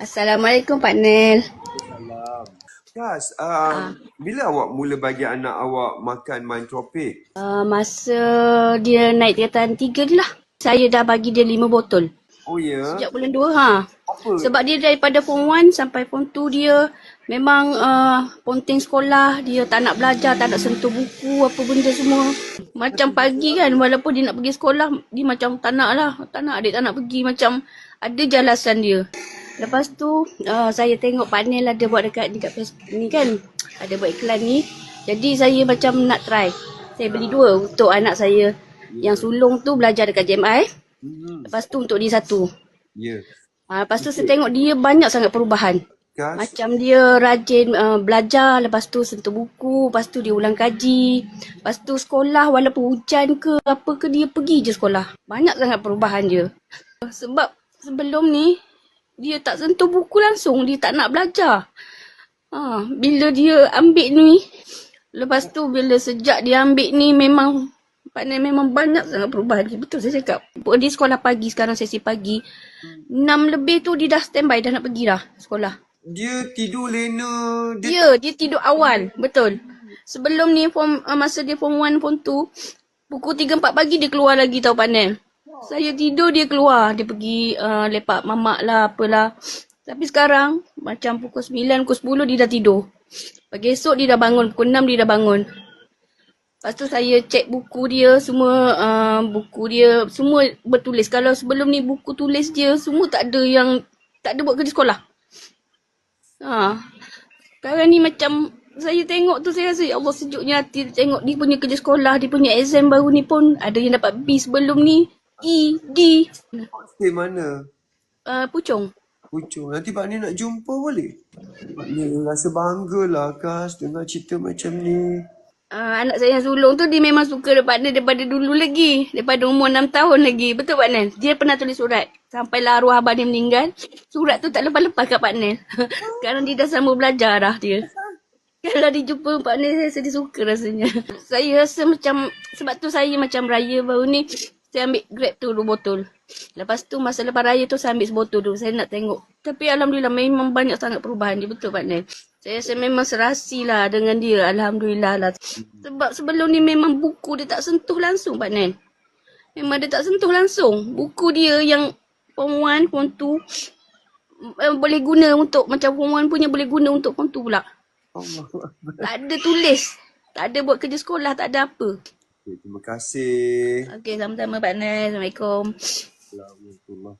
Assalamualaikum Pak Nel. Salam. Kas, Ah, bila awak mula bagi anak awak makan Mind Tropic? Masa dia naik tingkatan 3 je lah. Saya dah bagi dia 5 botol. Oh ya, Sejak bulan 2 ha. apa? Sebab dia daripada form 1 sampai form 2 dia memang ponteng sekolah. Dia tak nak belajar, tak nak sentuh buku, apa benda semua. Macam pagi kan, walaupun dia nak pergi sekolah, dia macam tak nak lah. Tak nak, adik tak nak pergi. Macam ada je alasan dia. Lepas tu saya tengok Pak Nel ada buat dekat Facebook ni kan. Ada buat iklan ni. Jadi saya macam nak try. Saya beli 2 untuk anak saya. Yang sulung tu belajar dekat JMI. Hmm, Lepas tu untuk dia 1. ya. Lepas tu saya tengok dia banyak sangat perubahan. Kas, Macam dia rajin belajar, lepas tu sentuh buku, lepas tu dia ulang kaji. Lepas tu sekolah walaupun hujan ke apa ke dia pergi je sekolah. Banyak sangat perubahan dia. Sebab sebelum ni dia tak sentuh buku langsung, dia tak nak belajar. Bila dia ambil ni, lepas tu bila sejak dia ambil ni memang Pak Nel memang banyak sangat perubahan. Betul saya cakap. Dia sekolah pagi sekarang, sesi pagi. 6 lebih tu dia dah standby, dah nak pergi dah sekolah. dia tidur lena, dia Ya, dia tidur awal. Betul. Sebelum ni masa dia form 1, form 2, pukul 3-4 pagi dia keluar lagi tau Pak Nel. Saya tidur dia keluar. Dia pergi lepak mamak lah apalah. Tapi sekarang macam pukul 9, pukul 10 dia dah tidur. Pagi esok dia dah bangun. Pukul 6 dia dah bangun. Lepas tu saya cek buku dia semua. Buku dia semua bertulis. Kalau sebelum ni buku tulis dia semua tak ada buat kerja sekolah. Sekarang ni macam saya tengok tu saya rasa ya Allah sejuknya hati tengok dia punya kerja sekolah, dia punya exam baru ni pun ada yang dapat B sebelum ni. E, D. stay mana? Pucung. Pucung. Nanti Pak Ni nak jumpa boleh? Pak Ni rasa bangga lah Kas dengar cerita macam ni. Anak saya yang sulung tu dia memang suka partner daripada dulu lagi. Daripada umur 6 tahun lagi. Betul Pak Nel? Dia pernah tulis surat. Sampailah arwah abang dia meninggal. Surat tu tak lepas-lepas kat Pak Nel. Sekarang dia dah sambung belajar dah dia. Kalau dia jumpa Pak Nel saya sedih suka rasanya. Saya rasa macam, sebab tu saya macam raya baru ni, saya ambil Grab tu 2 botol. Lepas tu masa lepas raya tu saya ambil sebotol dulu. Saya nak tengok. Tapi Alhamdulillah memang banyak sangat perubahan dia. Betul Pak Nel? Saya rasa memang serasi lah dengan dia. Alhamdulillah lah. Sebab sebelum ni memang buku dia tak sentuh langsung Pak Nel. Memang dia tak sentuh langsung. Buku dia yang form 1, form 2 boleh guna untuk, macam form 1 punya boleh guna untuk form 2 pula. Allah. Tak ada tulis. Tak ada buat kerja sekolah. Tak ada apa. Okay, terima kasih. Okey, sama-sama Pak Nel. Assalamualaikum. Assalamualaikum.